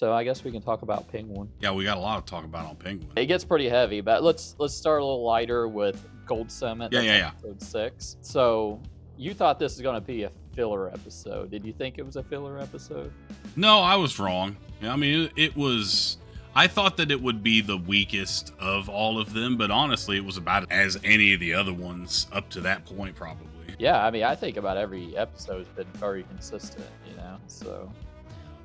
so I guess we can talk about Penguin. Yeah, we got a lot to talk about on Penguin. It gets pretty heavy, but let's start a little lighter with Gold Summit. Yeah. Episode 6. So you thought this was going to be a filler episode. Did you think it was a filler episode? No, I was wrong. I mean, it was... I thought that it would be the weakest of all of them, but honestly, it was about as any of the other ones up to that point, probably. Yeah, I mean, I think about every episode's been very consistent, so...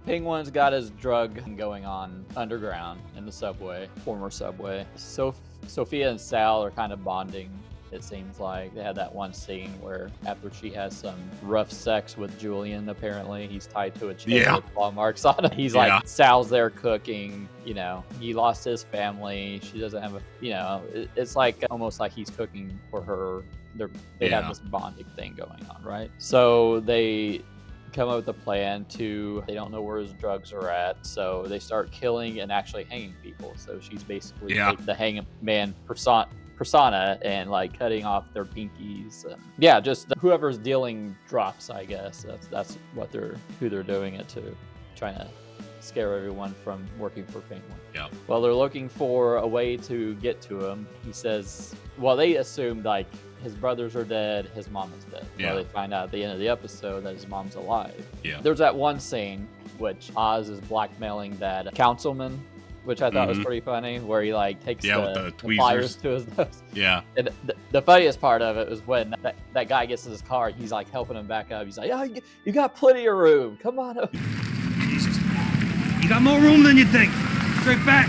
Penguin's got his drug going on underground in the subway, former subway. Sophia and Sal are kind of bonding, it seems like. They had that one scene where after she has some rough sex with Julian, apparently, he's tied to a chair with claw marks on him. He's like, Sal's there cooking, he lost his family. She doesn't have it's like almost like he's cooking for her. They have this bonding thing going on, right? So they come up with a plan they don't know where his drugs are at, so they start killing and actually hanging people. So she's basically the hangman persona and like cutting off their pinkies. And just whoever's dealing drops, I guess. That's who they're doing it to, trying to scare everyone from working for Penguin. Yeah. Well, they're looking for a way to get to him. He says, they assumed like his brothers are dead, his mom is dead. Yeah. Well, they find out at the end of the episode that his mom's alive. Yeah. There's that one scene which Oz is blackmailing that councilman, which I thought was pretty funny, where he like takes the pliers to his nose. Yeah. And the funniest part of it was when that guy gets in his car, he's like helping him back up. He's like, you got plenty of room. Come on up. Jesus. You got more room than you think. Straight back.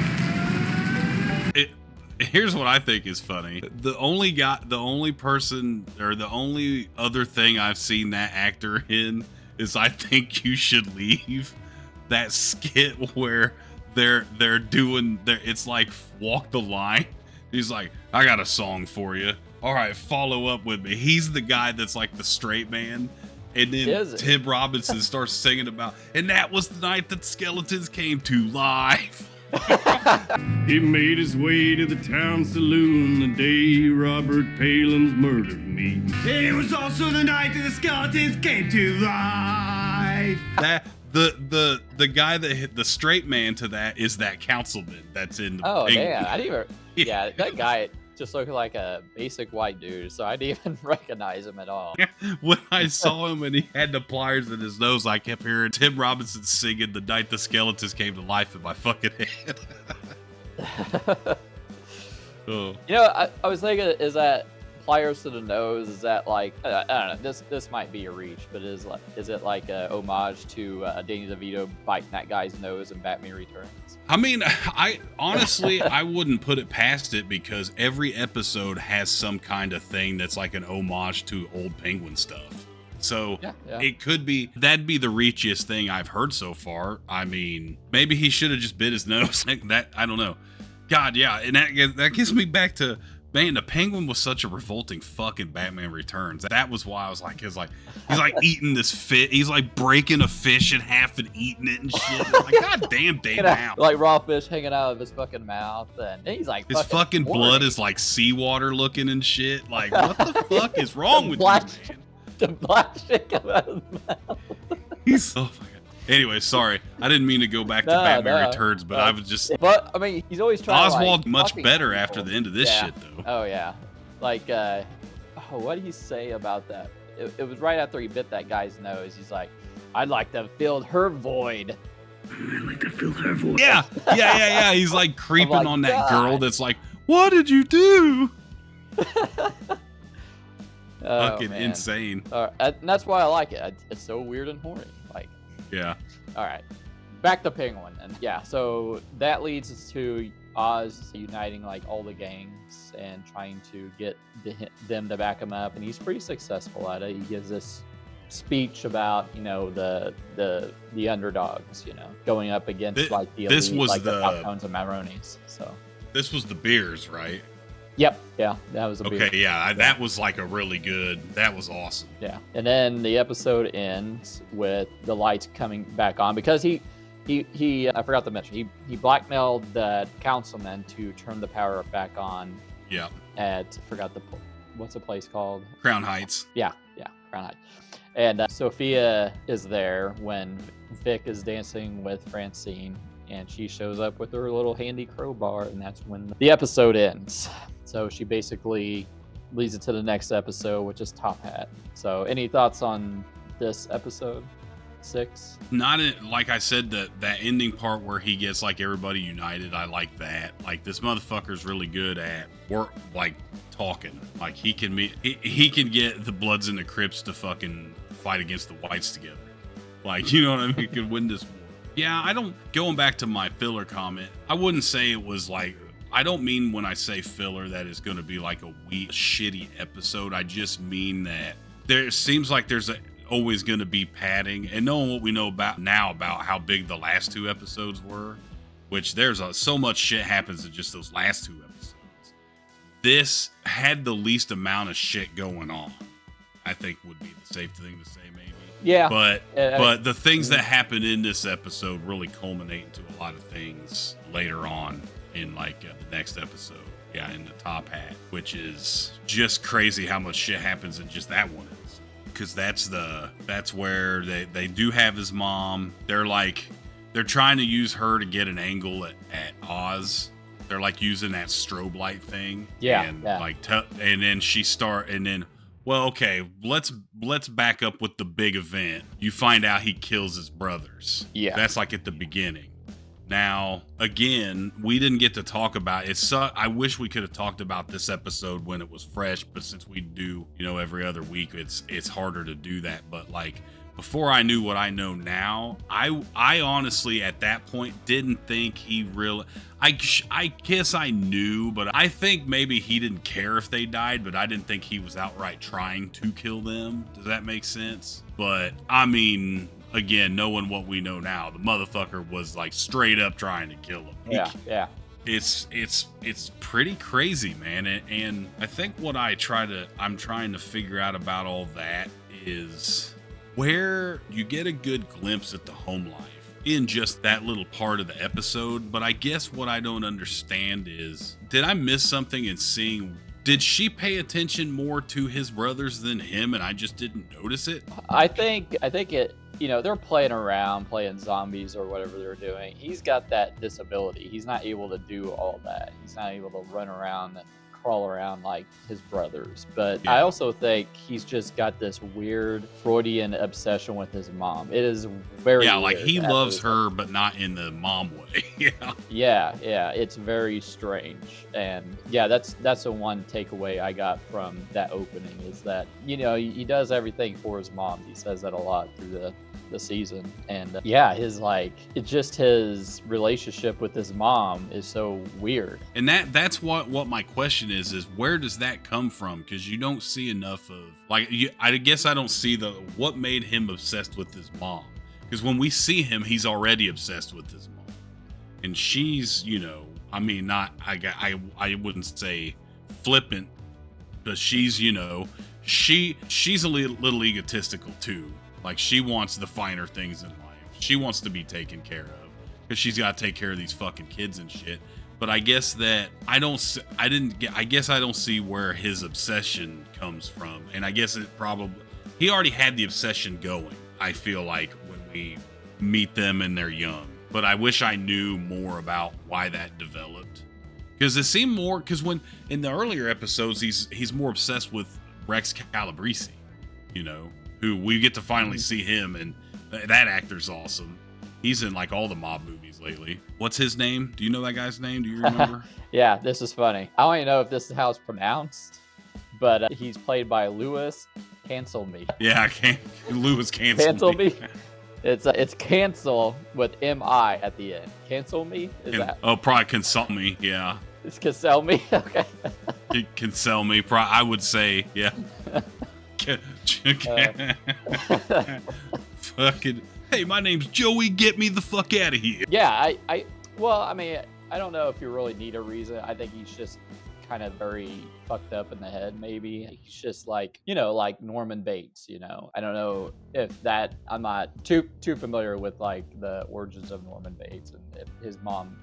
Here's what I think is funny. The only other thing I've seen that actor in is I Think You Should Leave. That skit where they're doing it's like Walk the Line. He's like, I got a song for you. All right, follow up with me. He's the guy that's like the straight man. And then Tim Robinson starts singing about, and that was the night that skeletons came to life. He made his way to the town saloon the day Robert Palin's murdered me. It was also the night that the skeletons came to life. That the guy that hit the straight man to that is that councilman that's in the damn. I didn't even that guy just looked like a basic white dude, so I didn't even recognize him at all. When I saw him and he had the pliers in his nose, I kept hearing Tim Robinson singing "The Night the Skeletons Came to Life" in my fucking head. I was thinking, is that pliers to the nose? Is that like I don't know? This might be a reach, but is it like a homage to Danny DeVito biting that guy's nose in Batman Returns? I mean, I honestly I wouldn't put it past it, because every episode has some kind of thing that's like an homage to old Penguin stuff. So it could be, that'd be the reachiest thing I've heard so far. I mean, maybe he should have just bit his nose. That I don't know. God, yeah, and that gets me back to, man, the Penguin was such a revolting fucking Batman Returns. That was why I was like, he's like eating this fish. He's like breaking a fish in half and eating it and shit. Like, God damn, out. Like raw fish hanging out of his fucking mouth, and he's like, his fucking blood is like seawater looking and shit. Like, what the fuck is wrong with you, man? The black shit coming out of his mouth. He's so fucking. Anyway, sorry. I didn't mean to go back to Batman Returns, but I was just... But, I mean, he's always trying Oswald to, much better after the end of this shit, though. Oh, yeah. Like, what did he say about that? It was right after he bit that guy's nose. He's like, I'd like to fill her void. I'd like to fill her void. Yeah. He's like creeping on that girl that's like, what did you do? Fucking insane. And that's why I like it. It's so weird and horny. Like, yeah. All right. Back to Penguin. And so that leads us to Oz uniting like all the gangs and trying to get them to back him up. And he's pretty successful at it. He gives this speech about, the underdogs, going up against like the elite, like the Falcones and Maronis. So this was the beers, right? Yep. Yeah, that was a beer. Okay, yeah, that was like a really good, that was awesome. Yeah. And then the episode ends with the lights coming back on because he I forgot to mention, he blackmailed the councilman to turn the power back on. Yeah. What's the place called? Crown Heights. Yeah, Crown Heights. And Sophia is there when Vic is dancing with Francine. and she shows up with her little handy crowbar, and that's when the episode ends. So she basically leads it to the next episode, which is Top Hat. So any thoughts on this episode 6? Not like I said, that ending part where he gets like everybody united. I like that. Like, this motherfucker's really good at work, like talking. Like, he can get the Bloods and the Crips to fucking fight against the whites together. Like, you know what I mean? He could win this war. Yeah, going back to my filler comment, I wouldn't say it was like, I don't mean when I say filler that it's going to be like a weak, shitty episode. I just mean that there seems like there's always going to be padding, and knowing what we know about how big the last 2 episodes were, which there's so much shit happens in just those last 2 episodes. This had the least amount of shit going on, I think would be the safe thing to say, maybe. Yeah. But the things that happened in this episode really culminate into a lot of things later on in like the next episode. Yeah, in the Top Hat, which is just crazy how much shit happens in just that one. Because that's where they do have his mom. They're trying to use her to get an angle at Oz. They're like using that strobe light thing. Yeah. And then well, okay, let's back up with the big event. You find out he kills his brothers. Yeah. That's like at the beginning. Now, again, we didn't get to talk about it. I wish we could have talked about this episode when it was fresh, but since we do, every other week, it's harder to do that. But like, before I knew what I know now, I honestly at that point didn't think he really. I guess I knew, but I think maybe he didn't care if they died, but I didn't think he was outright trying to kill them. Does that make sense? But I mean, again, knowing what we know now, the motherfucker was like straight up trying to kill him. Yeah. It's pretty crazy, man. And I think what I'm trying to figure out about all that is where you get a good glimpse at the home life in just that little part of the episode. But I guess what I don't understand is, did I miss something in seeing? Did she pay attention more to his brothers than him, and I just didn't notice it? I think it. They're playing around, playing zombies or whatever they're doing. He's got that disability. He's not able to do all that. He's not able to run around and crawl around like his brothers. But yeah. I also think he's just got this weird Freudian obsession with his mom. It is very weird. Like he loves her, but not in the mom way. Yeah. It's very strange. And yeah, that's the one takeaway I got from that opening is that, he does everything for his mom. He says that a lot through the season. And his his relationship with his mom is so weird. And that's what my question is where does that come from? Because you don't see enough of I guess I don't see what made him obsessed with his mom. Because when we see him, he's already obsessed with his mom, and she's I wouldn't say flippant, but she's she's a little egotistical too. Like, she wants the finer things in life. She wants to be taken care of because she's got to take care of these fucking kids and shit. But I guess that I don't see where his obsession comes from. And I guess he already had the obsession going, I feel like, when we meet them and they're young. But I wish I knew more about why that developed. Because it seemed more, because when in the earlier episodes, he's more obsessed with Rex Calabrese, who we get to finally see him, and that actor's awesome. He's in like all the mob movies lately. What's his name? Do you know that guy's name? Do you remember? Yeah, this is funny. I don't even know if this is how it's pronounced, but he's played by Louis Cancel Me. Yeah, Louis Cancel Me. It's cancel with M-I at the end. Cancel Me? Probably Consult Me, yeah. It's Cancel Me? Okay. Cancel Me, I would say, yeah. Fucking, hey, my name's Joey, get me the fuck out of here. Yeah, I don't know if you really need a reason. I think he's just kind of very fucked up in the head, maybe. He's just like Norman Bates, I don't know if I'm not too familiar with like the origins of Norman Bates and if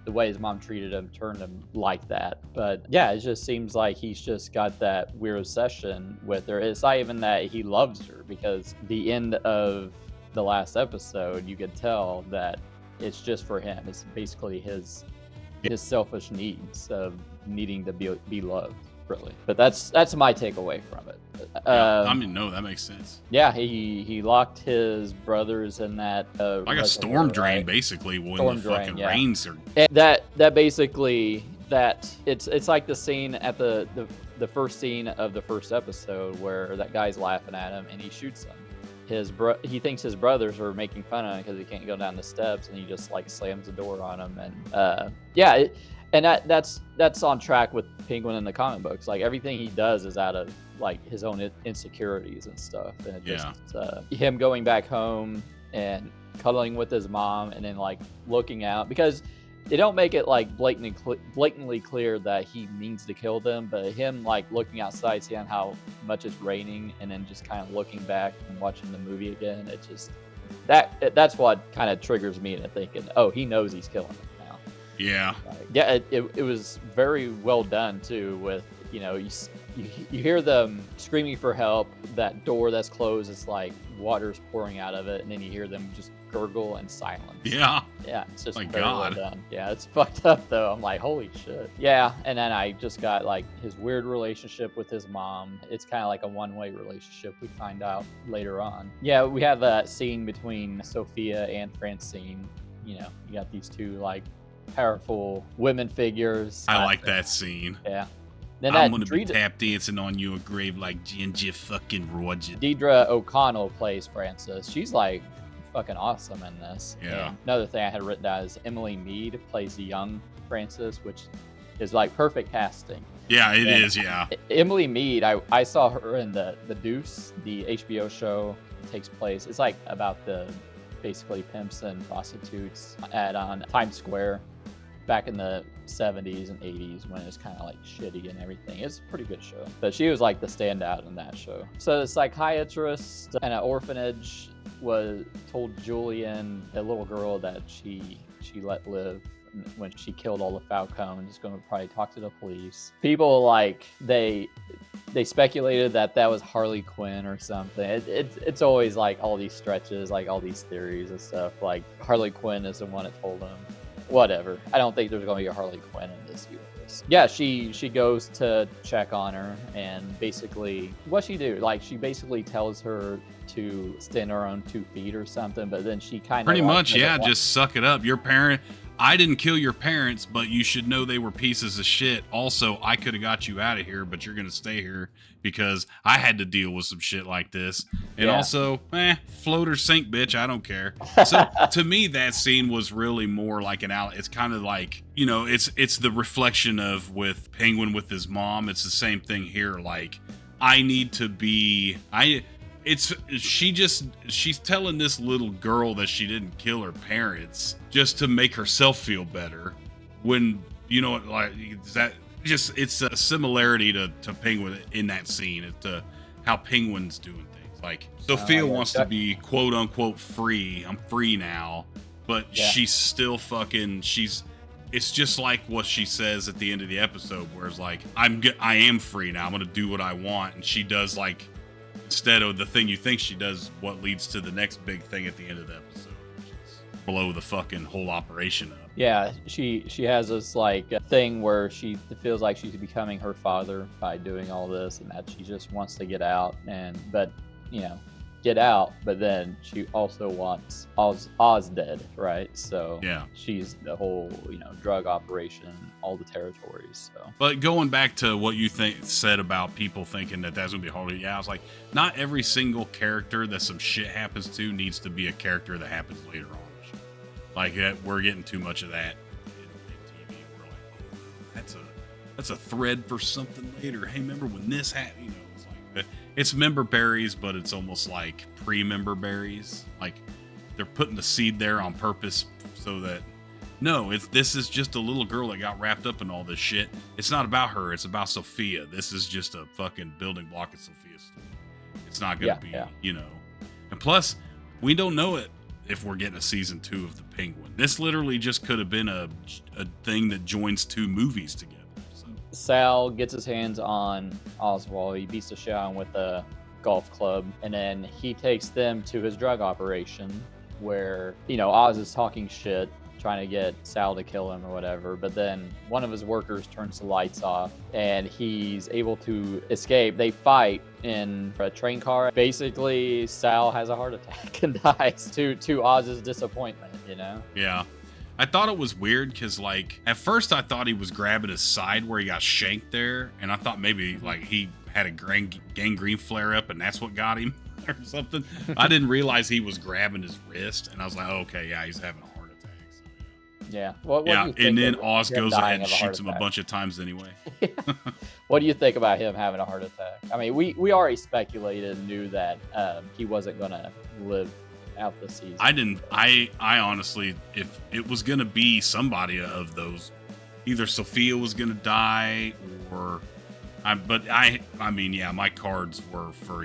the way his mom treated him turned him like that. But yeah, it just seems like he's just got that weird obsession with her. It's not even that he loves her, because the end of the last episode, you could tell that it's just for him. It's basically his selfish needs of needing to be loved, really. But that's my takeaway from it. No, that makes sense. Yeah, he locked his brothers in that like a storm drain, right? Basically, when storm the fucking rains are. And that basically it's like the scene at the first scene of the first episode where that guy's laughing at him and he shoots him. He thinks his brothers are making fun of him because he can't go down the steps, and he just like slams the door on him. And that's on track with Penguin in the comic books. Like everything he does is out of like his own insecurities and stuff. And it just him going back home and cuddling with his mom, and then like looking out, because they don't make it like blatantly clear that he means to kill them, but him like looking outside, seeing how much it's raining, and then just kind of looking back and watching the movie again. It just that's what kind of triggers me into thinking, oh, he knows he's killing them now. Yeah. It was very well done too. With you hear them screaming for help. That door that's closed, it's like water's pouring out of it, and then you hear them just gurgle and silence. Yeah, it's just very well done. Yeah, it's fucked up though. I'm like, holy shit. Yeah, and then I just got like his weird relationship with his mom. It's kind of like a one-way relationship, we find out later on. Yeah, we have that scene between Sophia and Francine. You got these two like powerful women figures. I like that scene. Yeah. Then I'm gonna be tap dancing on your grave like Ginger fucking Roger. Deidre O'Connell plays Frances. She's like fucking awesome in this. Yeah. And another thing I had written down is Emily Mead plays the young Frances, which is like perfect casting. Yeah, it is. Yeah. Emily Mead, I saw her in the Deuce, the HBO show. Takes place. It's like about the basically pimps and prostitutes on Times Square back in the 70s and 80s when it was kind of like shitty and everything. It's a pretty good show. But she was like the standout in that show. So the psychiatrist in an orphanage told Julian, the little girl, that she let live when she killed all the Falcone, is going to probably talk to the police. People like they speculated that was Harley Quinn or something. It's always like all these stretches, like all these theories and stuff. Like Harley Quinn is the one that told him. Whatever. I don't think there's going to be a Harley Quinn in this universe. Yeah, she goes to check on her, and basically, what she do? Like, she basically tells her to stand on her own 2 feet or something, but then she kind of pretty much, just suck it up. I didn't kill your parents, but you should know they were pieces of shit. Also, I could have got you out of here, but you're going to stay here because I had to deal with some shit like this. And also, float or sink, bitch. I don't care. So to me, that scene was really more like it's kind of like, it's the reflection of with Penguin with his mom. It's the same thing here. Like, I need to be, she's telling this little girl that she didn't kill her parents just to make herself feel better, when it's a similarity to Penguin in that scene, to how Penguin's doing things. Like, Sophia wants to be quote unquote free. I'm free now, but she's still it's just like what she says at the end of the episode, where it's like, I am free now, I'm gonna do what I want. And she does, like, instead of the thing you think she does, what leads to the next big thing at the end of the episode, which is blow the fucking whole operation up. Yeah, she has this like thing where she feels like she's becoming her father by doing all this, and that she just wants to get out, but then she also wants Oz dead, right? So she's the whole drug operation, all the territories. So, but going back to what you said about people thinking that that's gonna be Harley, I was like, not every single character that some shit happens to needs to be a character that happens later on. Like, we're getting too much of that in TV. We're like, oh, that's a thread for something later. Hey, remember when this happened? It's like it's member berries, but it's almost like pre-member berries. Like, they're putting the seed there on purpose so that this is just a little girl that got wrapped up in all this shit. It's not about her. It's about Sophia. This is just a fucking building block of Sophia's story. It's not gonna be, And plus, we don't know it. If we're getting a season 2 of The Penguin, this literally just could have been a thing that joins 2 movies together. So. Sal gets his hands on Oswald. He beats the shit out with a golf club, and then he takes them to his drug operation, where, you know, Oz is talking shit, trying to get Sal to kill him or whatever, but then one of his workers turns the lights off and he's able to escape. They fight in a train car. Basically, Sal has a heart attack and dies to Oz's disappointment, you know? Yeah. I thought it was weird because, like, at first I thought he was grabbing his side where he got shanked there, and I thought maybe, like, he had a gangrene flare-up and that's what got him or something. I didn't realize he was grabbing his wrist, and I was like, oh, okay, yeah, he's having a heart attack. So, yeah. What yeah, and then Oz goes ahead and shoots him a bunch of times anyway. What do you think about him having a heart attack? I mean, we already speculated and knew that he wasn't going to live out the season. I honestly, if it was gonna be somebody of those, either Sophia was gonna die or I mean, yeah, my cards were for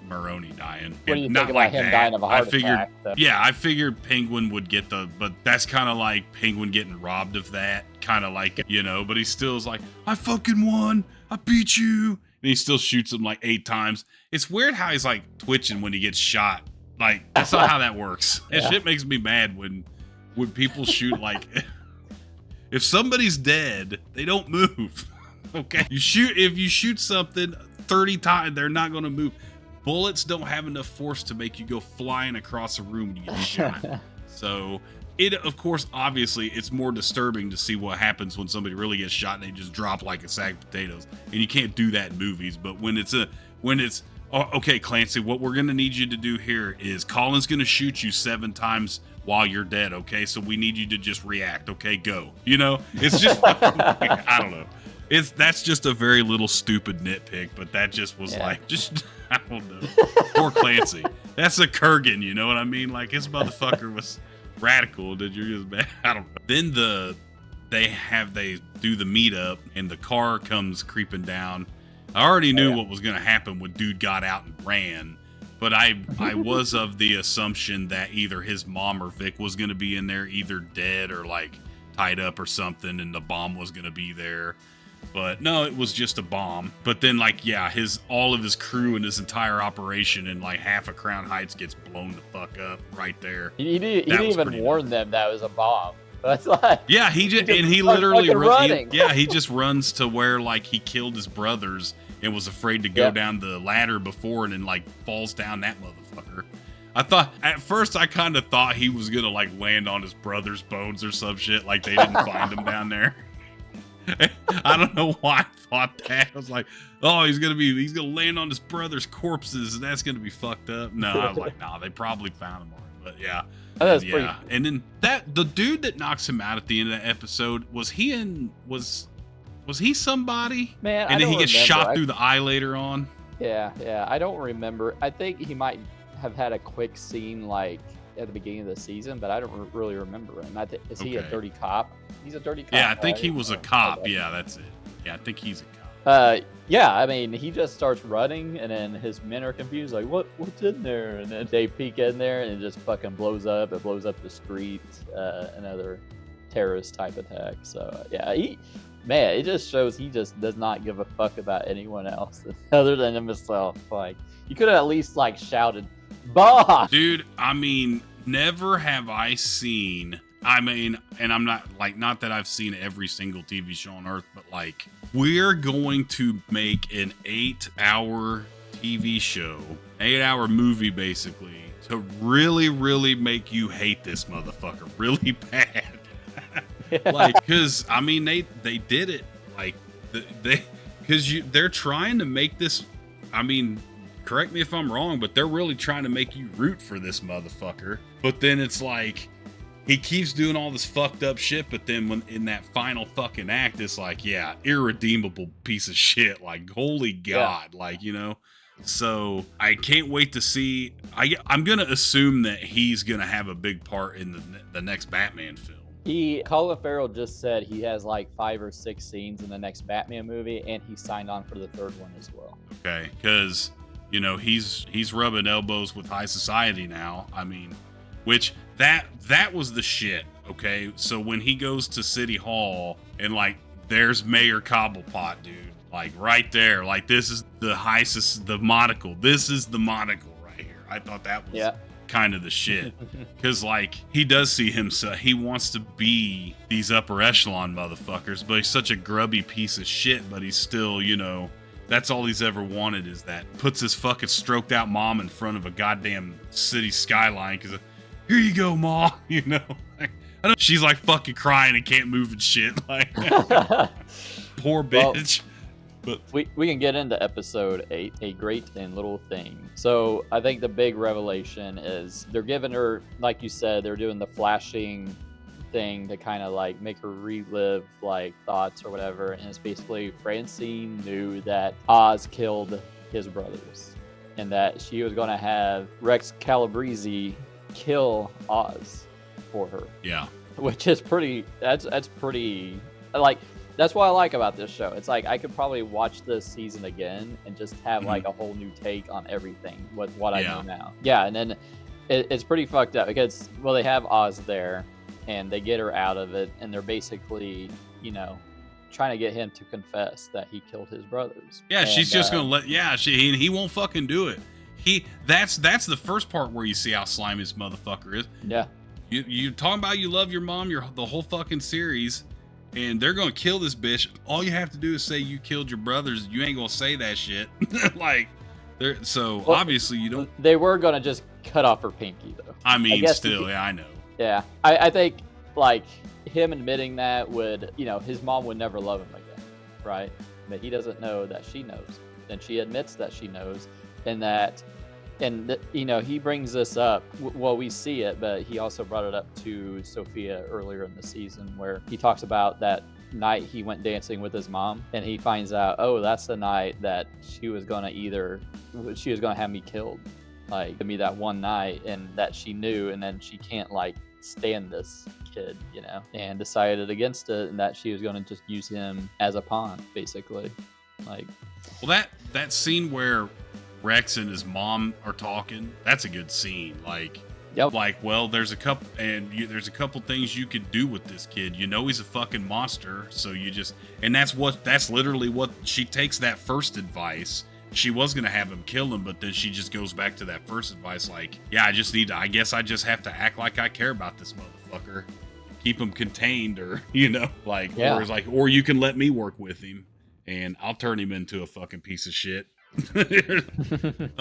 Maroni dying. What do you think about him dying of a heart attack? Yeah, I figured Penguin would get but that's kind of like Penguin getting robbed of that, kind of like, you know, but he still is like, I fucking won, I beat you, and he still shoots him like 8 times. It's weird how he's like twitching when he gets shot. Like, that's not how that works. And shit makes me mad when people shoot, like, if somebody's dead, they don't move. Okay? If you shoot something 30 times, they're not going to move. Bullets don't have enough force to make you go flying across a room when you get shot. So, of course, obviously, it's more disturbing to see what happens when somebody really gets shot and they just drop like a sack of potatoes. And you can't do that in movies. But when it's oh, okay, Clancy, what we're going to need you to do here is Colin's going to shoot you 7 times while you're dead, okay? So we need you to just react, okay? Go. You know? It's just, I don't know. That's just a very little stupid nitpick, but that just was like, I don't know. Poor Clancy. That's a Kurgan, you know what I mean? Like, his motherfucker was radical. Did you just bad? I don't know. Then they do the meetup, and the car comes creeping down. I already knew what was going to happen when dude got out and ran, but I was of the assumption that either his mom or Vic was going to be in there, either dead or like tied up or something, and the bomb was going to be there. But no, it was just a bomb. But then, like, yeah, all of his crew and his entire operation in like half of Crown Heights gets blown the fuck up right there. He didn't even warn them that it was a bomb. That's like, yeah, he literally he just runs to where like he killed his brothers and was afraid to go down the ladder before and then like falls down that motherfucker. At first I kind of thought he was gonna like land on his brother's bones or some shit, like they didn't find him down there. I don't know why I thought that. I was like, oh, he's gonna land on his brother's corpses and that's gonna be fucked up. No, I was like, no, they probably found him. But yeah. That's pretty cool. And then the dude that knocks him out at the end of the episode, was he somebody? Man, and then he gets shot through the eye later on. Yeah, I don't remember. I think he might have had a quick scene like at the beginning of the season, but I don't really remember him. Is he a dirty cop? He's a dirty cop. Yeah, I think he was a cop. Yeah, that's it. Yeah, I think he's a cop. Yeah, I mean, he just starts running, and then his men are confused, like, what's in there? And then they peek in there, and it just fucking blows up. It blows up the street. Another terrorist type attack. So yeah, it just shows he just does not give a fuck about anyone else other than himself. Like, you could have at least like shouted, "Boss!" Dude, I mean, never have I seen. I mean, and I'm not that I've seen every single TV show on earth, but like, we're going to make an 8-hour TV show, 8-hour movie basically, to really, really make you hate this motherfucker really bad. Like, because I mean, they did it like they're trying to make this. I mean, correct me if I'm wrong, but they're really trying to make you root for this motherfucker. But then it's like, he keeps doing all this fucked up shit, but then when in that final fucking act, it's like, yeah, irredeemable piece of shit. Like, holy God, like, you know. So I can't wait to see. I'm gonna assume that he's gonna have a big part in the next Batman film. Colin Farrell just said he has like 5 or 6 scenes in the next Batman movie, and he signed on for the 3rd one as well. Okay, because you know he's rubbing elbows with high society now. I mean, which that was the shit. Okay, so when he goes to City Hall and like there's Mayor Cobblepot, dude, like right there, like this is the monocle. This is the monocle right here. I thought that was kind of the shit. Because, like, he does see himself. He wants to be these upper echelon motherfuckers, but he's such a grubby piece of shit, but he's still, you know, that's all he's ever wanted is that. Puts his fucking stroked out mom in front of a goddamn city skyline because, here you go, Ma, you know? Like, I don't, she's like fucking crying and can't move and shit. Like, poor bitch. But we can get into episode 8, A Great and Little Thing. So I think the big revelation is they're giving her, like you said, they're doing the flashing thing to kind of like make her relive like thoughts or whatever. And it's basically Francine knew that Oz killed his brothers and that she was going to have Rex Calabrese kill Oz for her. Yeah. Which is pretty, that's pretty, like, that's what I like about this show. It's like I could probably watch this season again and just have like a whole new take on everything with what I know now. Yeah, and then it's pretty fucked up because, well, they have Oz there and they get her out of it and they're basically, you know, trying to get him to confess that he killed his brothers. Yeah, and, she's just gonna let. Yeah, he won't fucking do it. That's the first part where you see how slimy this motherfucker is. Yeah. You talking about you love your mom, the whole fucking series. And they're gonna kill this bitch. All you have to do is say you killed your brothers. You ain't gonna say that shit. Like, well, obviously you don't. They were gonna just cut off her pinky, though. I mean, still, yeah, I know. Yeah, I think like him admitting that would, you know, his mom would never love him again, right? But he doesn't know that she knows. And she admits that she knows, and that. And, you know, he brings this up, well, we see it, but he also brought it up to Sophia earlier in the season where he talks about that night he went dancing with his mom and he finds out, oh, that's the night that she was going to have me killed, like, give me that one night, and that she knew, and then she can't, like, stand this kid, you know, and decided against it, and that she was going to just use him as a pawn, basically. Like, well, that scene where Rex and his mom are talking, that's a good scene. Like, yep. Like, well, there's a couple things you could do with this kid. You know, he's a fucking monster. So you just, and that's literally what she takes that first advice. She was going to have him kill him, but then she just goes back to that first advice. Like, yeah, I guess I just have to act like I care about this motherfucker, keep him contained, or, you know, like, yeah. Or you can let me work with him and I'll turn him into a fucking piece of shit.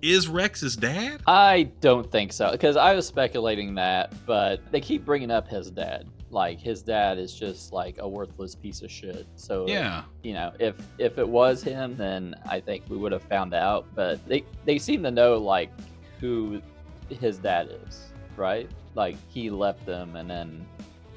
Is Rex his dad? I don't think so, because I was speculating that, but they keep bringing up his dad. Like, his dad is just like a worthless piece of shit. So yeah, you know, if it was him, then I think we would have found out. But they seem to know like who his dad is, right? Like, he left them and then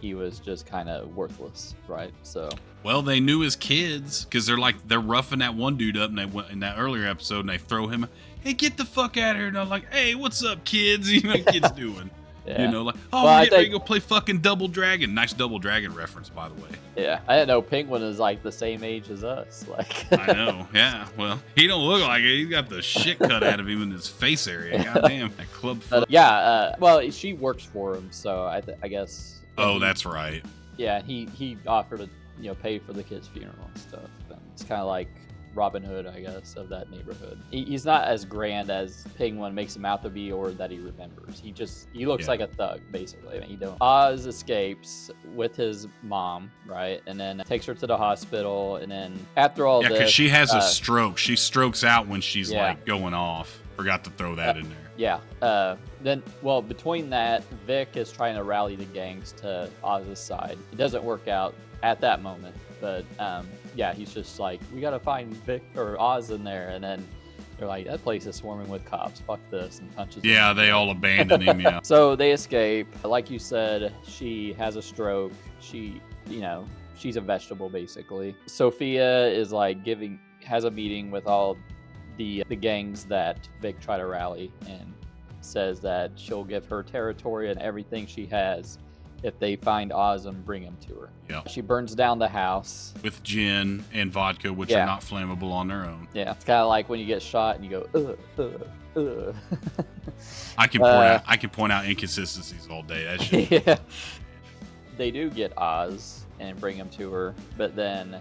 he was just kind of worthless, right? So, well, they knew his kids because they're roughing that one dude up, and they went in that earlier episode, and they throw him, hey, get the fuck out of here! And I'm like, hey, what's up, kids? You know what kids doing? Yeah. You know, like, oh, we're getting ready to go play fucking Double Dragon. Nice Double Dragon reference, by the way. Yeah, I didn't know Penguin is like the same age as us. Like, I know. Yeah, well, he don't look like it. He's got the shit cut out of him in his face area. Goddamn, that club foot. Well, she works for him, so I guess. Oh, that's right. Yeah, he offered to, you know, pay for the kid's funeral and stuff. And it's kind of like Robin Hood, I guess, of that neighborhood. He's not as grand as Penguin makes him out to be, or that he remembers. He looks like a thug, basically. I mean, Oz escapes with his mom, right, and then takes her to the hospital. And then after all, because she has a stroke. She strokes out when she's like going off. Forgot to throw that in there. Yeah. Then, well, between that, Vic is trying to rally the gangs to Oz's side. It doesn't work out at that moment, but yeah, he's just like, we gotta find Vic or Oz in there, and then they're like, that place is swarming with cops. Fuck this, and punches. Yeah, they all abandon him. Yeah. So they escape. Like you said, she has a stroke. She, you know, she's a vegetable basically. Sophia is like has a meeting with all the gangs that Vic try to rally, and says that she'll give her territory and everything she has if they find Oz and bring him to her. Yeah. She burns down the house with gin and vodka, which are not flammable on their own. Yeah, it's kind of like when you get shot and you go, I can point out inconsistencies all day. That shit. Yeah. They do get Oz and bring him to her, but then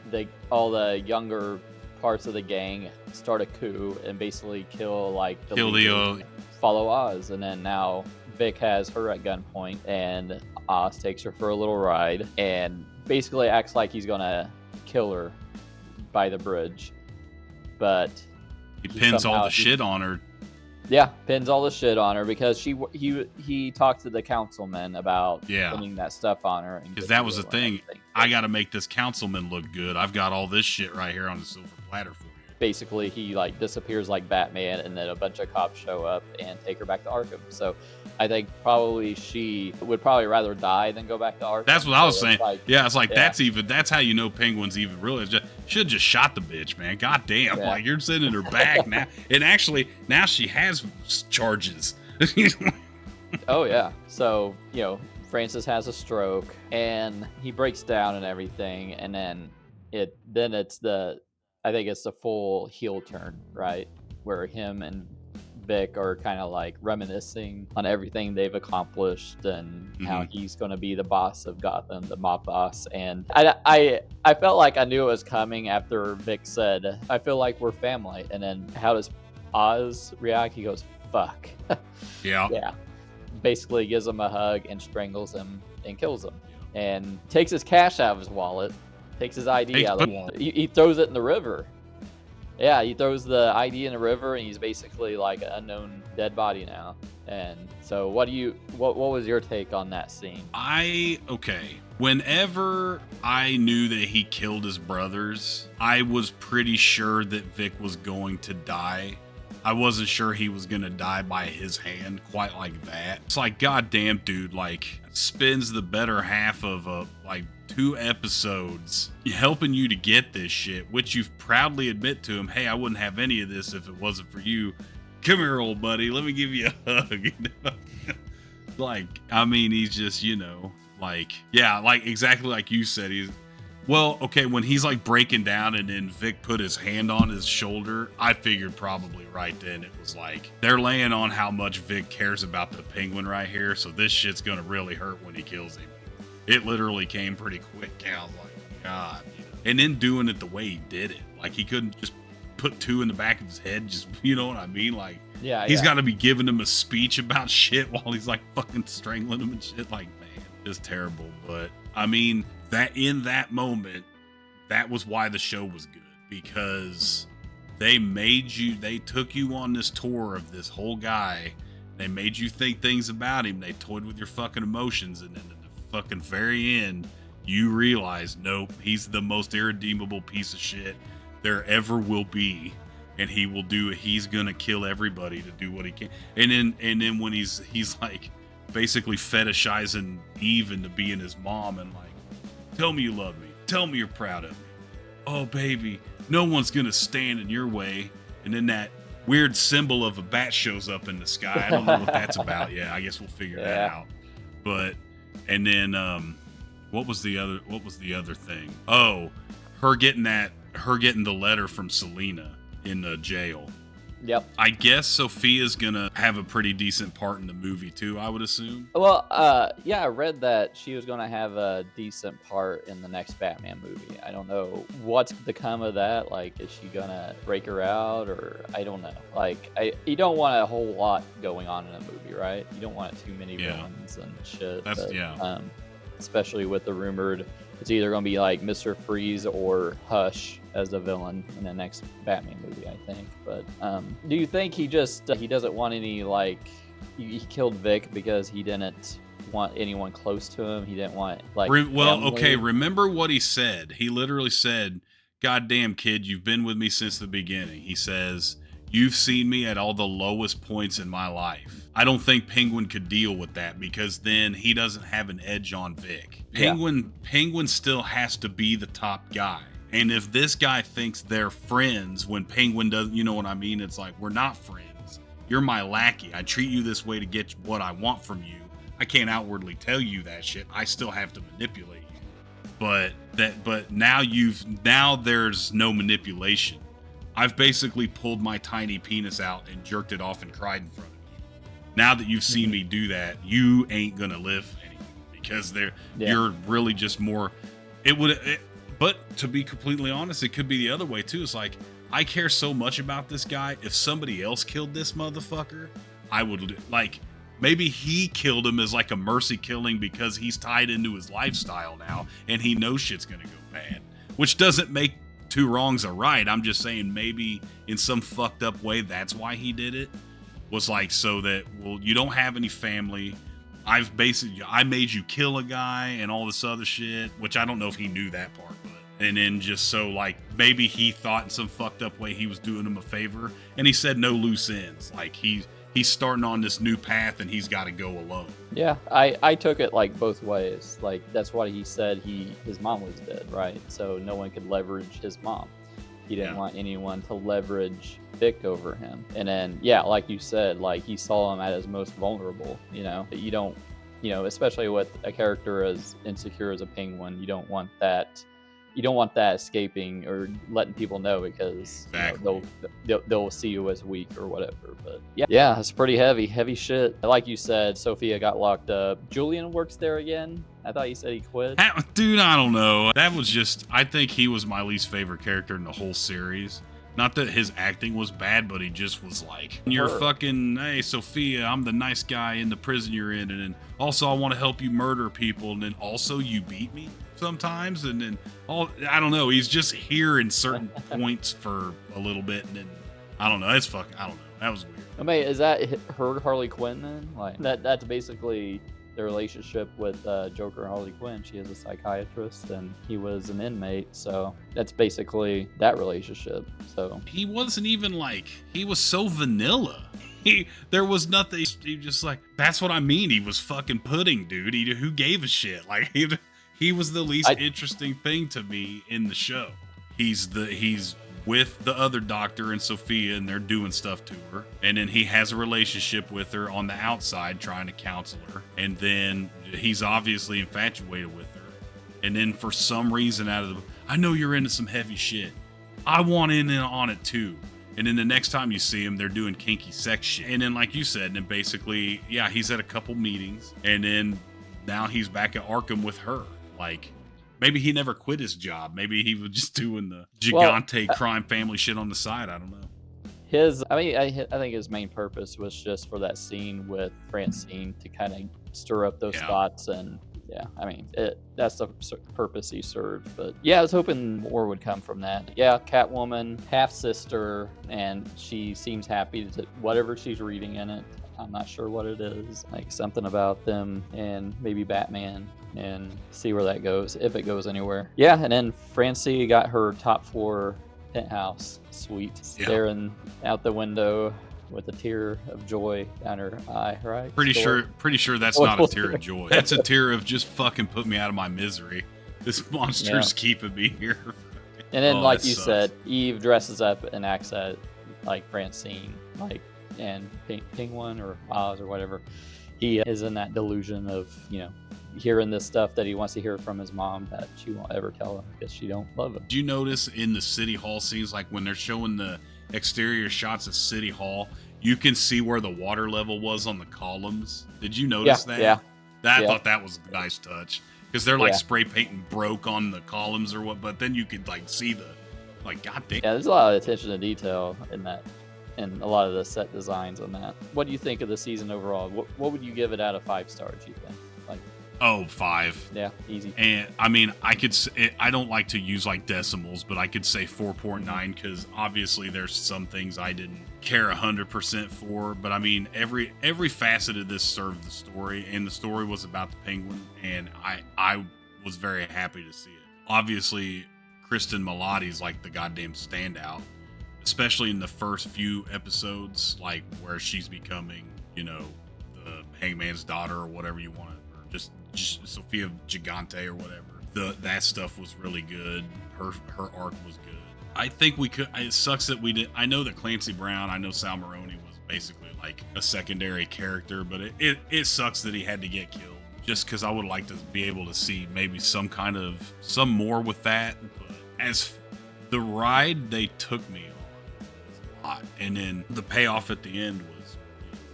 all the younger parts of the gang start a coup and basically kill the follow Oz, and then now Vic has her at gunpoint, and Oz takes her for a little ride and basically acts like he's gonna kill her by the bridge, but he pins all the shit on her. Yeah, pins all the shit on her because he talked to the councilman about pinning that stuff on her. Because that was the thing. I got to make this councilman look good. I've got all this shit right here on the silver platter for you. Basically, he like disappears like Batman, and then a bunch of cops show up and take her back to Arkham. So I think probably she would probably rather die than go back to Arkham. That's what I was saying. That's how you know Penguin's even really should have just shot the bitch, man. God damn, like you're sending her back now. And actually, now she has charges. Oh yeah. So Francis has a stroke and he breaks down and everything, and then I think it's the full heel turn, right? Where him and Vic are kind of like reminiscing on everything they've accomplished and how he's going to be the boss of Gotham, the mob boss. And I felt like I knew it was coming after Vic said, "I feel like we're family." And then how does Oz react? He goes, "Fuck." Yeah. Basically gives him a hug and strangles him and kills him and takes his cash out of his wallet. Takes his ID out of the wallet. He throws it in the river. Yeah, he throws the ID in the river, and he's basically like an unknown dead body now. And so, what was your take on that scene? Whenever I knew that he killed his brothers, I was pretty sure that Vic was going to die. I wasn't sure he was going to die by his hand quite like that. It's like, goddamn, dude, like, spends the better half of 2 episodes helping you to get this shit, which you've proudly admit to him, "Hey, I wouldn't have any of this if it wasn't for you. Come here, old buddy. Let me give you a hug." Like, I mean, he's just, like exactly like you said. When he's like breaking down and then Vic put his hand on his shoulder, I figured probably right then it was like they're laying on how much Vic cares about the Penguin right here, so this shit's gonna really hurt when he kills him. It literally came pretty quick. I was like, God. And then doing it the way he did it, like he couldn't just put 2 in the back of his head, just, you know what I mean? Like, he's got to be giving him a speech about shit while he's like fucking strangling him and shit. Like, man, it's terrible. But I mean, that in that moment, that was why the show was good, because they took you on this tour of this whole guy. They made you think things about him. They toyed with your fucking emotions, and then at the fucking very end, you realize, nope, he's the most irredeemable piece of shit there ever will be, and he's gonna kill everybody to do what he can. And then when he's like basically fetishizing Eve into being his mom and like, "Tell me you love me. Tell me you're proud of me. Oh baby, no one's gonna stand in your way." And then that weird symbol of a bat shows up in the sky. I don't know what that's about. Yeah, I guess we'll figure that out. But and then what was the other thing? Oh, her getting the letter from Selena in the jail. Yep. I guess Sophia's gonna have a pretty decent part in the movie too, I would assume. Well, I read that she was gonna have a decent part in the next Batman movie. I don't know what's to come of that. Like, is she gonna break her out, or I don't know. Like, you don't want a whole lot going on in a movie, right? You don't want too many villains and shit. Especially with the rumored, it's either gonna be like Mr. Freeze or Hush as the villain in the next Batman movie, I think. But do you think he doesn't want any, like, he killed Vic because he didn't want anyone close to him? He didn't want, like, family? Remember what he said. He literally said, "Goddamn kid, you've been with me since the beginning." He says, "You've seen me at all the lowest points in my life." I don't think Penguin could deal with that, because then he doesn't have an edge on Vic. Penguin still has to be the top guy. And if this guy thinks they're friends when Penguin doesn't, you know what I mean? It's like, we're not friends. You're my lackey. I treat you this way to get what I want from you. I can't outwardly tell you that shit. I still have to manipulate you. But now there's no manipulation. I've basically pulled my tiny penis out and jerked it off and cried in front of you. Now that you've seen me do that, you ain't gonna live anymore, because you're really just more. But to be completely honest, it could be the other way too. It's like, I care so much about this guy. If somebody else killed this motherfucker, I would, like, maybe he killed him as like a mercy killing because he's tied into his lifestyle now and he knows shit's gonna go bad, which doesn't make two wrongs a right. I'm just saying maybe in some fucked up way that's why he did it, was like so that, well, you don't have any family, I made you kill a guy and all this other shit, which I don't know if he knew that part, but and then just so like maybe he thought in some fucked up way he was doing him a favor, and he said no loose ends, like he's starting on this new path and he's got to go alone. Yeah, I took it like both ways. Like that's what he said. His mom was dead, right? So no one could leverage his mom. He didn't want anyone to leverage Vic over him. And then, yeah, like you said, like he saw him at his most vulnerable. You know, you don't, especially with a character as insecure as a penguin, you don't want that. You don't want that escaping or letting people know, because they'll see you as weak or whatever. But yeah, it's pretty heavy shit. Like you said, Sophia got locked up. Julian works there again. I thought you said he quit. Dude, I don't know. That was just, I think he was my least favorite character in the whole series. Not that his acting was bad, but he just was like, you're fucking, hey, Sophia, I'm the nice guy in the prison you're in. And then also I want to help you murder people. And then also you beat me sometimes. And then I don't know. He's just here in certain points for a little bit. And then I don't know. I don't know. That was weird. I mean, is that her Harley Quinn then? Like that's basically the relationship with Joker and Harley Quinn. She is a psychiatrist and he was an inmate, so that's basically that relationship. So he wasn't even like, he was so vanilla. There was nothing. He just like, that's what I mean. He was fucking pudding, dude. Who gave a shit? Like he was the least interesting thing to me in the show. He's with the other doctor and Sophia, and they're doing stuff to her. And then he has a relationship with her on the outside, trying to counsel her. And then he's obviously infatuated with her. And then for some reason I know you're into some heavy shit. I want in on it too. And then the next time you see him, they're doing kinky sex shit. And then like you said, then basically, yeah, he's at a couple meetings. And then now he's back at Arkham with her. Like, maybe he never quit his job. Maybe he was just doing the gigante crime family shit on the side. I don't know. I think his main purpose was just for that scene with Francine to kind of stir up those thoughts. And yeah, I mean, that's the purpose he served. But yeah, I was hoping more would come from that. Yeah, Catwoman, half-sister, and she seems happy to whatever she's reading in it. I'm not sure what it is, like something about them and maybe Batman, and see where that goes, if it goes anywhere. Yeah, and then Francie got her top floor penthouse suite, staring out the window with a tear of joy down her eye, right? Pretty sure that's not a tear of joy. That's a tear of just fucking put me out of my misery. This monster's keeping me here. And then, like you said, Eve dresses up and acts at like Francine, like, and Penguin or Oz or whatever, he is in that delusion of, hearing this stuff that he wants to hear from his mom that she won't ever tell him because she don't love him. Do you notice in the City Hall scenes, like when they're showing the exterior shots of City Hall, you can see where the water level was on the columns? Did you notice that? Yeah. I thought that was a nice touch, because they're like spray painting broke on the columns or what, but then you could like see the, like, goddamn. Yeah, there's a lot of attention to detail in that, and a lot of the set designs on that. What do you think of the season overall? What would you give it out of 5 stars, you think? Like, 5. Yeah, easy. And I mean, I don't like to use like decimals, but I could say 4.9, because obviously there's some things I didn't care 100% for. But I mean, every facet of this served the story, and the story was about the Penguin, and I was very happy to see it. Obviously, Kristen Milioti's like the goddamn standout, especially in the first few episodes, like where she's becoming, the Hangman's daughter or whatever you want, or just Sophia Gigante or whatever. That stuff was really good. Her arc was good. I think we could. It sucks that we did. I know that Clancy Brown, I know Sal Maroni was basically like a secondary character, but it sucks that he had to get killed. Just because I would like to be able to see maybe some more with that. But as the ride they took me on was a lot, and then the payoff at the end was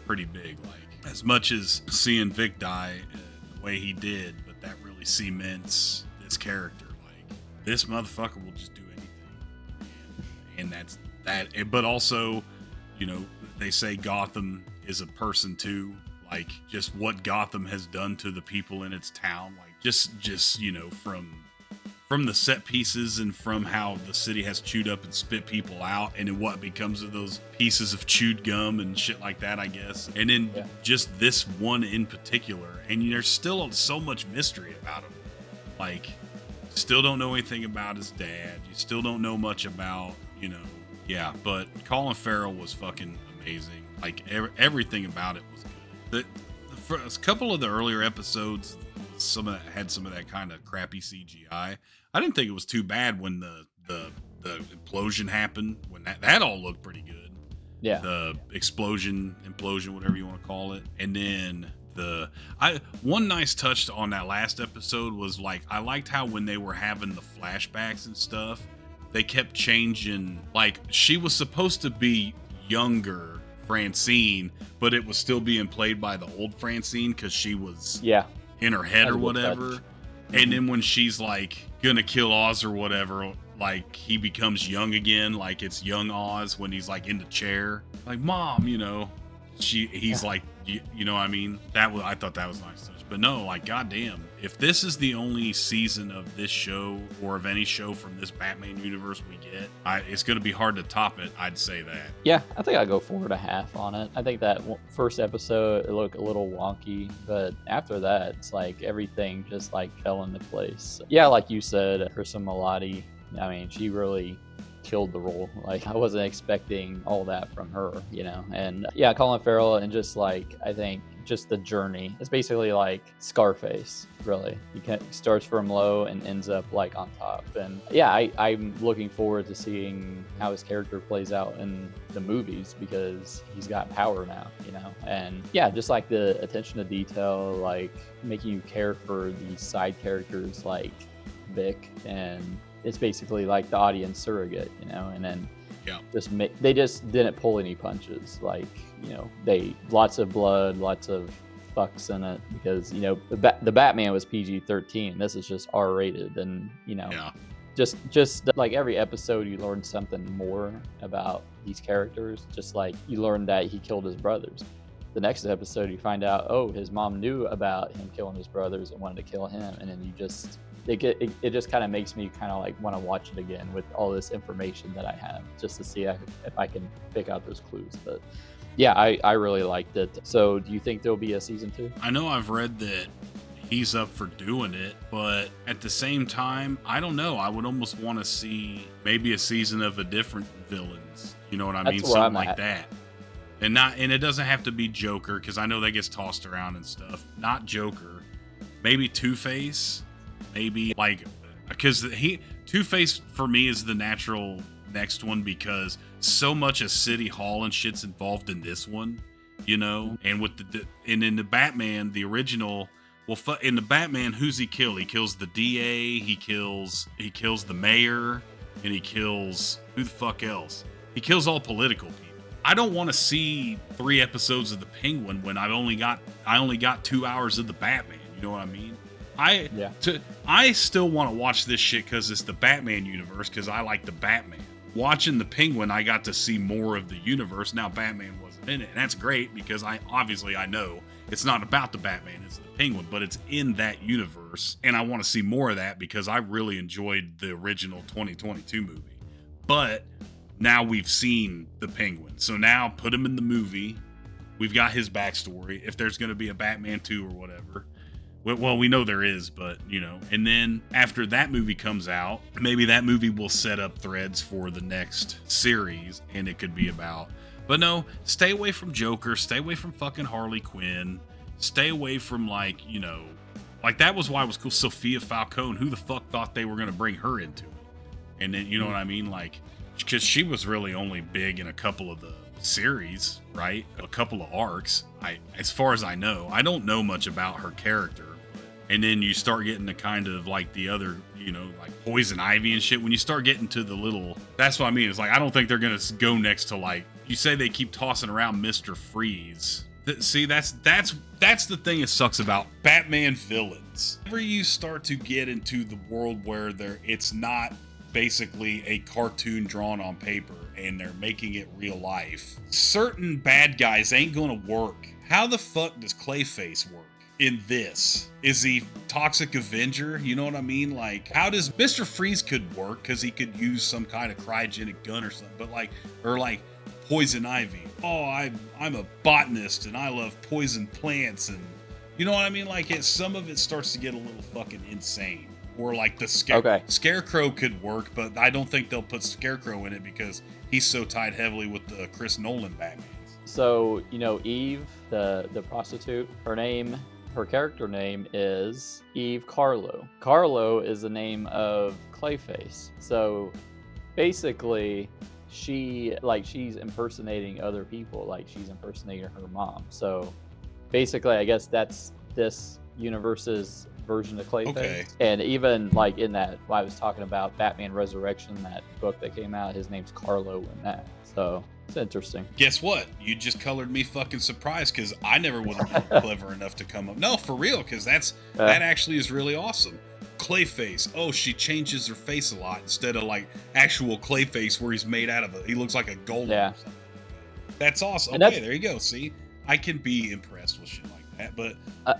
pretty big. Like, as much as seeing Vic die the way he did, but that really cements this character. Like, this motherfucker will just do anything, and that's that. But also, they say Gotham is a person too. like just what Gotham has done to the people in its town, like just you know, from the set pieces and from how the city has chewed up and spit people out, and then what becomes of those pieces of chewed gum and shit like that, I guess. And then just this one in particular, and there's still so much mystery about him. Like, still don't know anything about his dad. You still don't know much about, you know, but Colin Farrell was fucking amazing. Like, everything about it was good. A couple of the earlier episodes, had some of that kind of crappy CGI. I didn't think it was too bad when the implosion happened, when that all looked pretty good. Yeah. The implosion, whatever you want to call it. And then one nice touch on that last episode was, like, I liked how when they were having the flashbacks and stuff, they kept changing. Like, she was supposed to be younger Francine, but it was still being played by the old Francine because she was in her head or whatever. And then when she's like gonna kill Oz or whatever, like, he becomes young again, like it's young Oz when he's like in the chair, like, Mom, you know, he's like, you know what I mean? I thought that was nice touch. But no, like, goddamn, if this is the only season of this show or of any show from this Batman universe we get, it's going to be hard to top it. I'd say that. Yeah, I think I'll go 4.5 on it. I think that first episode, it looked a little wonky, but after that, it's like everything just like fell into place. Yeah, like you said, Kristen Milotti, I mean, she really killed the role. Like, I wasn't expecting all that from her, you know. And yeah, Colin Farrell, and just like, I think just the journey, it's basically like Scarface, really. He starts from low and ends up like on top. And yeah, I'm looking forward to seeing how his character plays out in the movies, because he's got power now, you know. And yeah, just like the attention to detail, like making you care for these side characters like Vic, and it's basically like the audience surrogate, you know. And then they just didn't pull any punches. Like, you know, lots of blood, lots of fucks in it, because, you know, the Batman was PG-13. This is just R-rated, and, you know, just like every episode you learn something more about these characters. Just like you learned that he killed his brothers. The next episode you find out, oh, his mom knew about him killing his brothers and wanted to kill him, and then it just kind of makes me kind of like want to watch it again with all this information that I have, just to see if I can pick out those clues. But yeah, I really liked it. So do you think there'll be a season 2? I know I've read that he's up for doing it, but at the same time, I don't know. I would almost want to see maybe a season of a different villains. You know what I mean? Something like that. And it doesn't have to be Joker, because I know that gets tossed around and stuff. Not Joker. Maybe Two-Face. Maybe, like, because Two-Face for me is the natural next one, because so much of City Hall and shit's involved in this one, you know. And with and in the Batman, the original, in the Batman, who's he kill? He kills the DA, he kills the mayor, and he kills, who the fuck else? He kills all political people. I don't want to see 3 episodes of the Penguin when I only got 2 hours of the Batman. You know what I mean? I still want to watch this shit because it's the Batman universe, because I like the Batman. Watching the Penguin, I got to see more of the universe. Now, Batman wasn't in it, and that's great, because I know it's not about the Batman, it's the Penguin, but it's in that universe, and I want to see more of that because I really enjoyed the original 2022 movie. But now we've seen the Penguin, so now put him in the movie. We've got his backstory. If there's going to be a Batman 2 or whatever. Well, we know there is, but, you know. And then after that movie comes out, maybe that movie will set up threads for the next series, and it could be about. But no, stay away from Joker. Stay away from fucking Harley Quinn. Stay away from, like, you know, like, that was why it was cool. Sophia Falcone. Who the fuck thought they were going to bring her into it? And then, you know what I mean? Like, because she was really only big in a couple of the series, right? A couple of arcs. As far as I know, I don't know much about her character. And then you start getting the kind of like the other, you know, like Poison Ivy and shit. When you start getting to the little, that's what I mean. It's like, I don't think they're going to go next to, like, you say they keep tossing around Mr. Freeze. See, that's the thing that sucks about Batman villains. Whenever you start to get into the world where it's not basically a cartoon drawn on paper and they're making it real life, certain bad guys ain't going to work. how the fuck does Clayface work in this? Is he Toxic Avenger? You know what I mean? Like, how does Mr. Freeze could work because he could use some kind of cryogenic gun or something, but like, or like Poison Ivy. Oh, I'm a botanist and I love poison plants, and you know what I mean? Like, some of it starts to get a little fucking insane. Or like the Scarecrow could work, but I don't think they'll put Scarecrow in it because he's so tied heavily with the Chris Nolan Batman. So, you know, Eve, the prostitute, her character name is Eve Carlo. Carlo is the name of Clayface. So basically, she's impersonating other people, like she's impersonating her mom. So basically, I guess that's this universe's version of Clayface. Okay. And even like in that, I was talking about Batman Resurrection, that book that came out, his name's Carlo in that. So it's interesting. Guess what? You just colored me fucking surprised because I never would have been clever enough to come up. No, for real, because that actually is really awesome. Clayface. Oh, she changes her face a lot instead of like actual Clayface where he's made out of he looks like a golem. Yeah. Or something. That's awesome. And okay, there you go. See, I can be impressed with shit like that,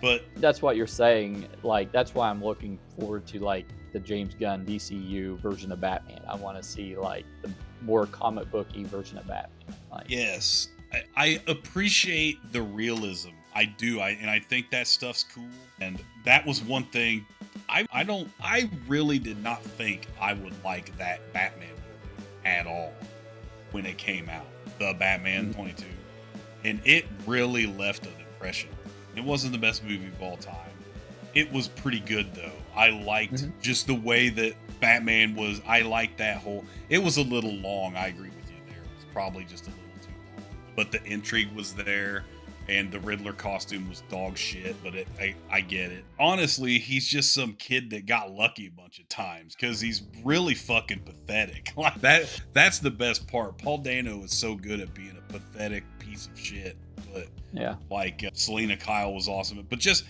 but that's what you're saying. Like, that's why I'm looking forward to like the James Gunn DCU version of Batman. I want to see like the more comic booky version of Batman. Like, yes, I appreciate the realism. I do. I think that stuff's cool. And that was one thing. I really did not think I would like that Batman at all when it came out. The Batman 22. And it really left an impression. It wasn't the best movie of all time. It was pretty good though. I liked just the way that Batman was. I liked that whole. It was a little long. I agree with you there. It was probably just a little too long. But the intrigue was there, and the Riddler costume was dog shit. But I get it. Honestly, he's just some kid that got lucky a bunch of times because he's really fucking pathetic. Like that. That's the best part. Paul Dano is so good at being a pathetic piece of shit. But yeah, like Selena Kyle was awesome, but just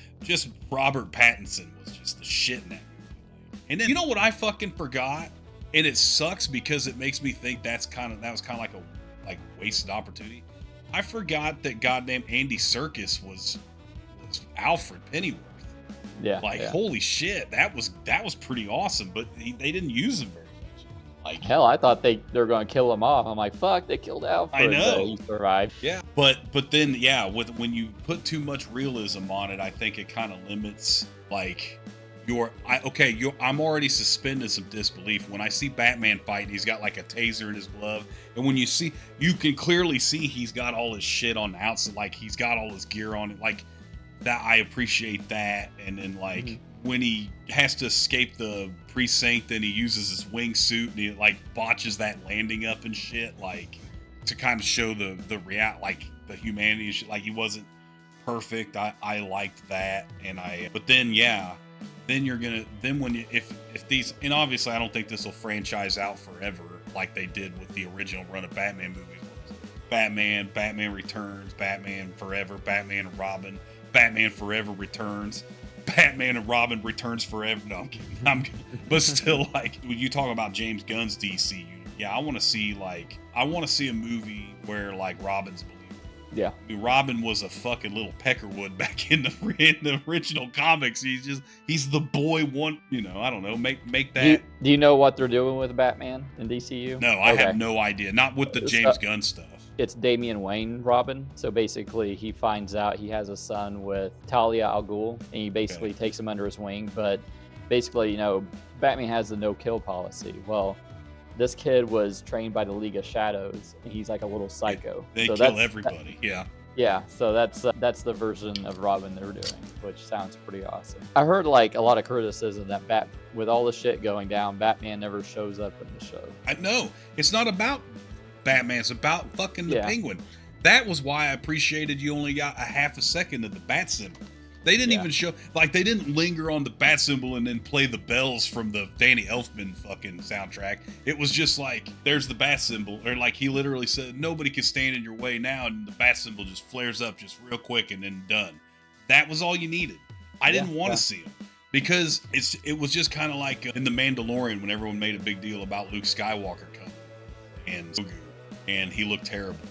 Robert Pattinson was just the shit in that movie. And then you know what I fucking forgot, and it sucks because it makes me think that was kind of like a wasted opportunity. I forgot that goddamn Andy Serkis was Alfred Pennyworth. Yeah, holy shit, that was pretty awesome, but they didn't use him very much. Like, hell, I thought they were going to kill him off. I'm like, fuck, they killed Alfred. I know. He survived. Yeah, but then yeah, when you put too much realism on it, I think it kind of limits like I'm already suspended some disbelief when I see Batman fight. He's got like a taser in his glove, and when you can clearly see he's got all his shit on the outside, like he's got all his gear on it, like that. I appreciate that, and then like. When he has to escape the precinct and he uses his wingsuit and he like botches that landing up and shit, like to kind of show the like the humanity and shit, like he wasn't perfect. I liked that, but then if these, and obviously I don't think this will franchise out forever like they did with the original run of Batman movies. Batman Returns, Batman Forever, Batman and Robin, Batman Forever Returns. Batman and Robin Returns Forever. No, I'm kidding. But still, like, when you talk about James Gunn's DC, yeah, I want to see a movie where like Robin's believable. Yeah, I mean, Robin was a fucking little peckerwood back in the original comics. He's the boy one. You know, I don't know. Make that. Do you know what they're doing with Batman in DCU? No, I have no idea. Not with the James Gunn stuff. It's Damian Wayne Robin. So basically, he finds out he has a son with Talia al Ghul, and he basically takes him under his wing. But basically, you know, Batman has the no-kill policy. Well, this kid was trained by the League of Shadows, and he's like a little psycho. They kill everybody. Yeah, so that's the version of Robin they're doing, which sounds pretty awesome. I heard like a lot of criticism that with all the shit going down, Batman never shows up in the show. I know. It's not about Batman, it's about fucking the Penguin. That was why I appreciated you only got a half a second of the bat symbol. They didn't even show, like, they didn't linger on the bat symbol and then play the bells from the Danny Elfman fucking soundtrack. It was just like, there's the bat symbol, or like he literally said, nobody can stand in your way now, and the bat symbol just flares up just real quick and then done. That was all you needed. I didn't want to see him because it was just kind of like in The Mandalorian when everyone made a big deal about Luke Skywalker coming and he looked terrible.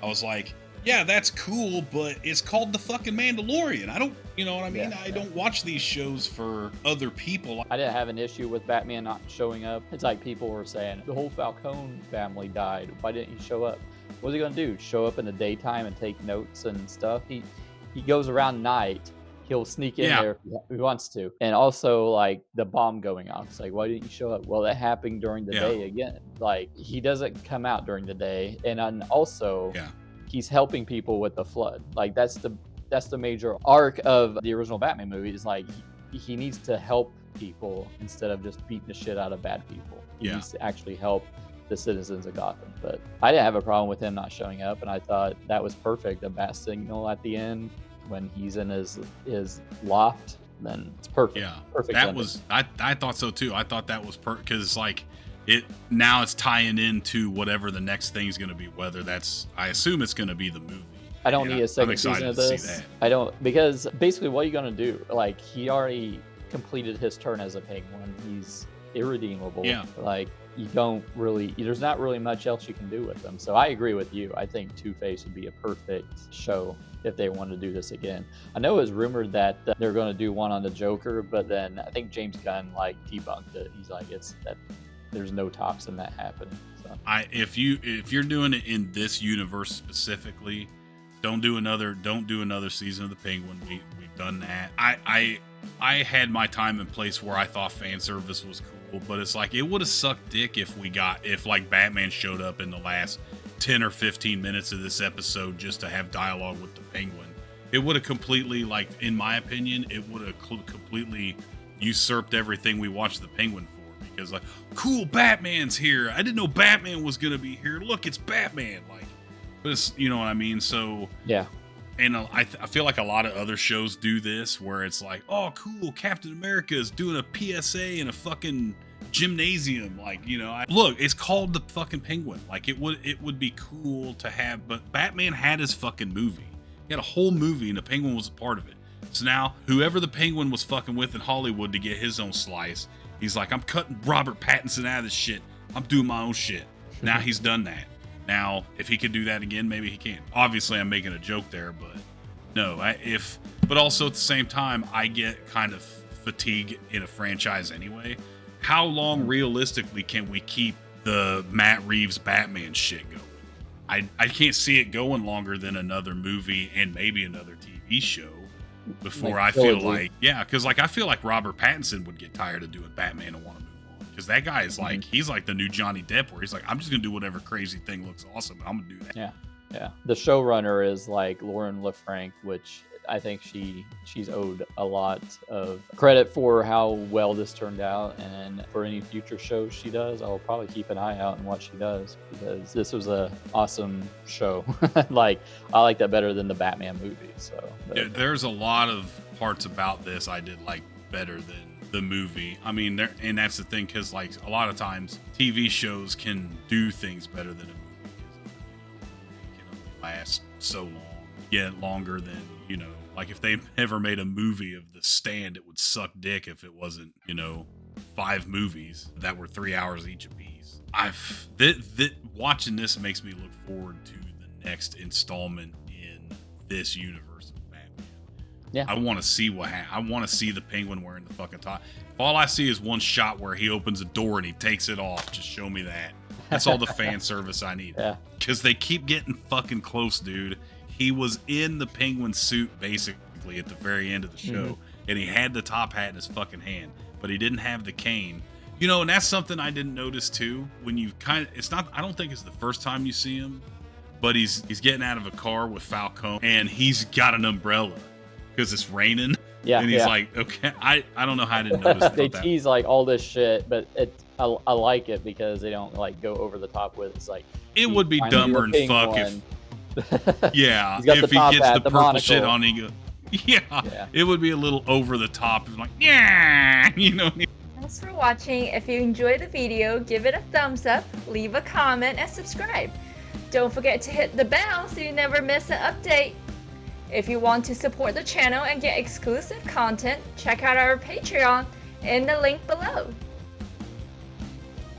I was like, yeah, that's cool, but it's called The fucking Mandalorian. I don't, you know what I mean? I don't watch these shows for other people. I didn't have an issue with Batman not showing up. It's like people were saying, the whole Falcone family died. Why didn't he show up? What's he gonna do? Show up in the daytime and take notes and stuff? He goes around night. He'll sneak in there if he wants to. And also, like, the bomb going off. It's like, why didn't you show up? Well, that happened during the day again. Like, he doesn't come out during the day. And also, he's helping people with the flood. Like, that's the major arc of the original Batman movie. Is like, he needs to help people instead of just beating the shit out of bad people. He needs to actually help the citizens of Gotham. But I didn't have a problem with him not showing up. And I thought that was perfect. A bat signal at the end. When he's in his loft, then it's perfect. Yeah, perfect. That was I thought so too. I thought that was because like now it's tying into whatever the next thing's going to be. Whether that's, I assume it's going to be the movie. I don't need a second season of this. I don't, because basically what are you going to do? Like, he already completed his turn as a Penguin. He's irredeemable. Yeah. Like, you don't really, there's not really much else you can do with him. So I agree with you. I think Two-Face would be a perfect show if they want to do this again. I know it was rumored that they're going to do one on the Joker, but then I think James Gunn like debunked it. He's like, it's that there's no talks in that happening. So if you're doing it in this universe specifically, don't do another season of the Penguin. We've done that. I had my time and place where I thought fan service was cool, but it's like, it would have sucked dick if like Batman showed up in the last 10 or 15 minutes of this episode just to have dialogue with the Penguin. It would have completely, like, in my opinion, it would have completely usurped everything we watched the Penguin for, because like, cool, Batman's here. I didn't know Batman was gonna be here. Look, it's Batman. Like, but it's, you know what I mean? So yeah. And I feel like a lot of other shows do this, where it's like, oh, cool, Captain America is doing a PSA in a fucking gymnasium. Like, you know, look, it's called the fucking Penguin. Like, it would be cool to have, but Batman had his fucking movie. He had a whole movie, and the Penguin was a part of it. So now, whoever the Penguin was fucking with in Hollywood to get his own slice, he's like, I'm cutting Robert Pattinson out of this shit. I'm doing my own shit. Now he's done that. Now, if he could do that again, maybe he can. Obviously, I'm making a joke there, but no. But also at the same time, I get kind of fatigue in a franchise anyway. How long realistically can we keep the Matt Reeves Batman shit going? I can't see it going longer than another movie and maybe another TV show before like, I feel like, because like I feel like Robert Pattinson would get tired of doing Batman and want to move on, because that guy is like, he's like the new Johnny Depp, where he's like, I'm just gonna do whatever crazy thing looks awesome, and I'm gonna do that. Yeah. The showrunner is like Lauren LaFranc, which I think she's owed a lot of credit for how well this turned out, and for any future shows she does, I'll probably keep an eye out on what she does, because this was a awesome show. Like, I like that better than the Batman movie. So there's a lot of parts about this I did like better than the movie. I mean, and that's the thing, because like a lot of times TV shows can do things better than a movie, because it can only last so long, yet longer than, you know, like if they ever made a movie of The Stand, it would suck dick if it wasn't, you know, 5 movies that were 3 hours each apiece. Watching this makes me look forward to the next installment in this universe of Batman. Yeah, I want to see I want to see the Penguin wearing the fucking top. If all I see is one shot where he opens a door and he takes it off, just show me that. That's all the fan service I need. Yeah, because they keep getting fucking close, dude. He was in the Penguin suit basically at the very end of the show, and he had the top hat in his fucking hand, but he didn't have the cane. You know, and that's something I didn't notice too. When you I don't think it's the first time you see him, but he's getting out of a car with Falcone, and he's got an umbrella because it's raining. Yeah, and he's like, okay, I don't know how I didn't notice. They tease like all this shit, but I like it because they don't like go over the top with it. It's like, it would be dumber and fuck if. Yeah, if he gets the purple monocle. Shit on, he goes, yeah, it would be a little over the top. Like, yeah, you know. Thanks for watching. If you enjoyed the video, give it a thumbs up, leave a comment, and subscribe. Don't forget to hit the bell so you never miss an update. If you want to support the channel and get exclusive content, check out our Patreon in the link below.